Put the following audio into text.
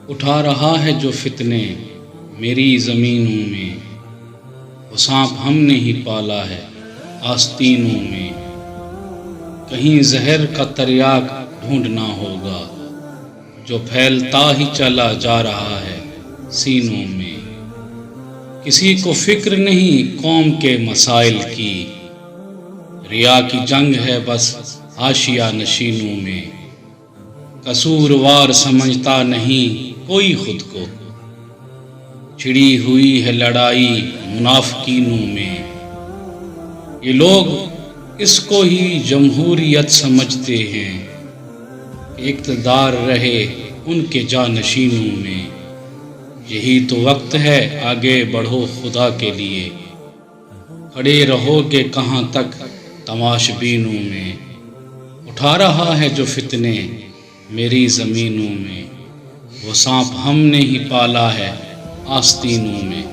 اٹھا رہا ہے جو فتنے میری زمینوں میں، وہ سانپ ہم نے ہی پالا ہے آستینوں میں۔ کہیں زہر کا تریاک ڈھونڈنا ہوگا جو پھیلتا ہی چلا جا رہا ہے سینوں میں۔ کسی کو فکر نہیں قوم کے مسائل کی، ریا کی جنگ ہے بس حاشیہ نشینوں میں۔ قصوروار سمجھتا نہیں کوئی خود کو، چھڑی ہوئی ہے لڑائی منافقینوں میں۔ یہ لوگ اس کو ہی جمہوریت سمجھتے ہیں کہ اقتدار رہے ان کے جانشینوں میں۔ یہی تو وقت ہے آگے بڑھو خدا کے لیے، کھڑے رہو گے کہاں تک تماش بینوں میں۔ اٹھا رہا ہے جو فتنے میری زمینوں میں، وہ سانپ ہم نے ہی پالا ہے آستینوں میں۔